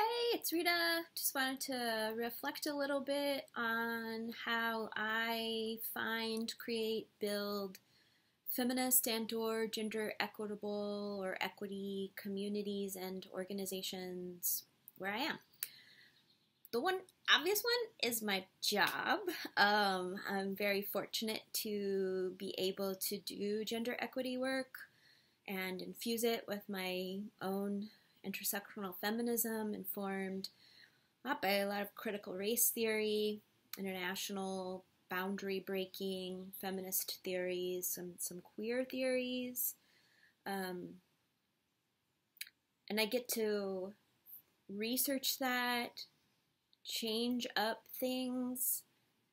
Hey, it's Rita. Just wanted to reflect a little bit on how I find, create, build feminist and/or gender equitable or equity communities and organizations where I am. The one obvious one is my job. I'm very fortunate to be able to do gender equity work and infuse it with my own intersectional feminism, informed not by a lot of critical race theory, international boundary breaking feminist theories, some queer theories, and I get to research that, change up things,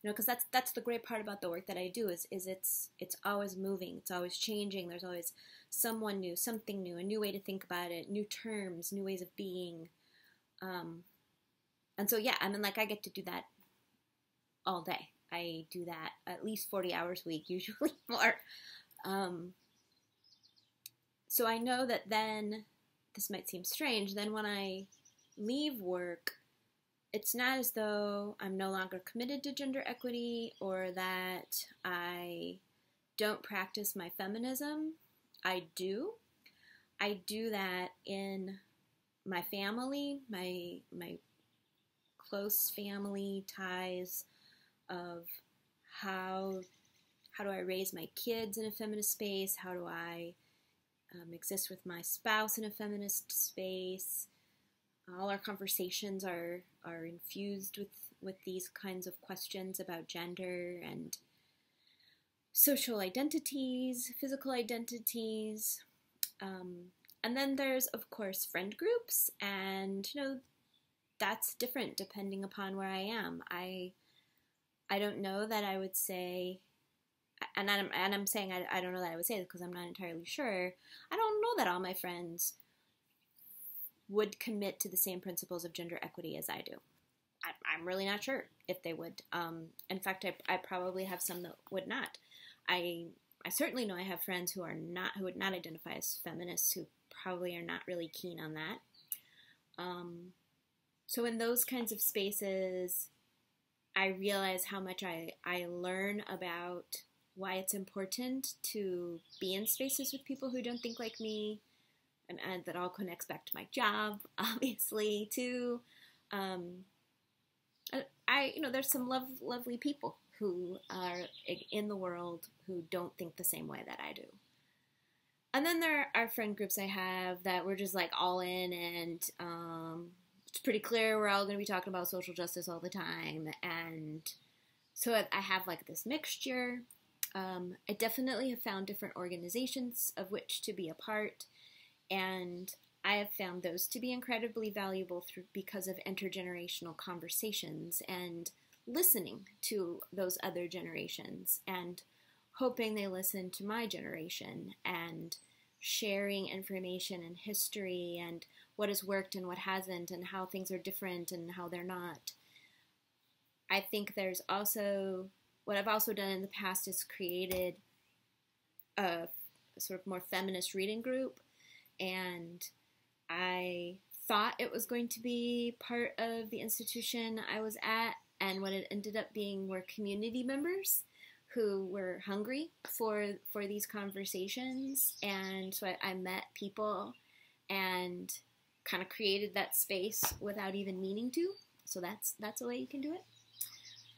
because that's the great part about the work that I do is it's always moving, it's always changing. There's always someone new, something new, a new way to think about it, new terms, new ways of being, and so yeah, I mean, like, I get to do that all day. I do that at least 40 hours a week, usually more. So I know that then, this might seem strange, then when I leave work, it's not as though I'm no longer committed to gender equity or that I don't practice my feminism. I do. I do that in my family, my close family ties of how do I raise my kids in a feminist space? How do I exist with my spouse in a feminist space? All our conversations are infused with these kinds of questions about gender and social identities, physical identities. And then there's, of course, friend groups, and, that's different depending upon where I am. I don't know that I would say, and I'm saying I don't know that I would say this because I'm not entirely sure. I don't know that all my friends would commit to the same principles of gender equity as I do. I'm really not sure if they would. In fact, I probably have some that would not. I certainly know I have friends who would not identify as feminists, who probably are not really keen on that. So in those kinds of spaces, I realize how much I learn about why it's important to be in spaces with people who don't think like me, and that all connects back to my job, obviously, too. There's some lovely people who are in the world who don't think the same way that I do. And then there are friend groups I have that we're just like all in, and it's pretty clear we're all going to be talking about social justice all the time. And so I have like this mixture. I definitely have found different organizations of which to be a part, and I have found those to be incredibly valuable because of intergenerational conversations and listening to those other generations and hoping they listen to my generation and sharing information and history and what has worked and what hasn't and how things are different and how they're not. I think there's also, what I've also done in the past is created a sort of more feminist reading group, and I thought it was going to be part of the institution I was at, and what it ended up being were community members who were hungry for these conversations, and so I met people and kind of created that space without even meaning to. So that's a way you can do it.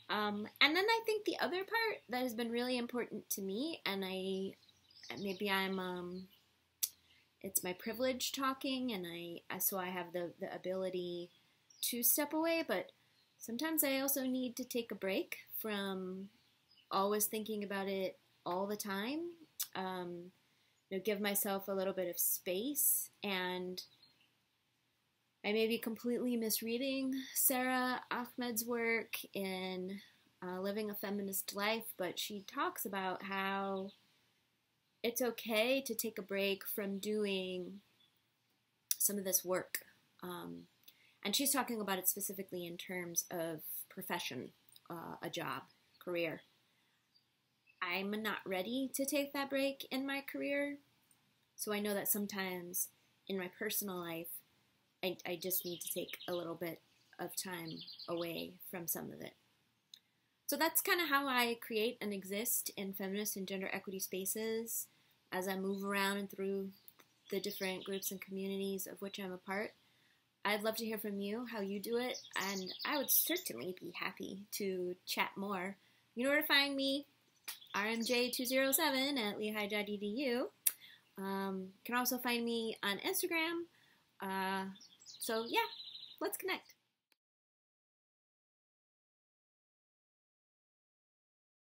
And then I think the other part that has been really important to me, and it's my privilege talking, and so I have the ability to step away, but sometimes I also need to take a break from always thinking about it all the time. Give myself a little bit of space, and I may be completely misreading Sarah Ahmed's work in Living a Feminist Life, but she talks about how it's okay to take a break from doing some of this work. And she's talking about it specifically in terms of profession, a job, career. I'm not ready to take that break in my career, so I know that sometimes in my personal life, I just need to take a little bit of time away from some of it. So that's kind of how I create and exist in feminist and gender equity spaces as I move around and through the different groups and communities of which I'm a part. I'd love to hear from you, how you do it, and I would certainly be happy to chat more. You know where to find me, rmj207 at lehigh.edu. You can also find me on Instagram. So yeah, let's connect.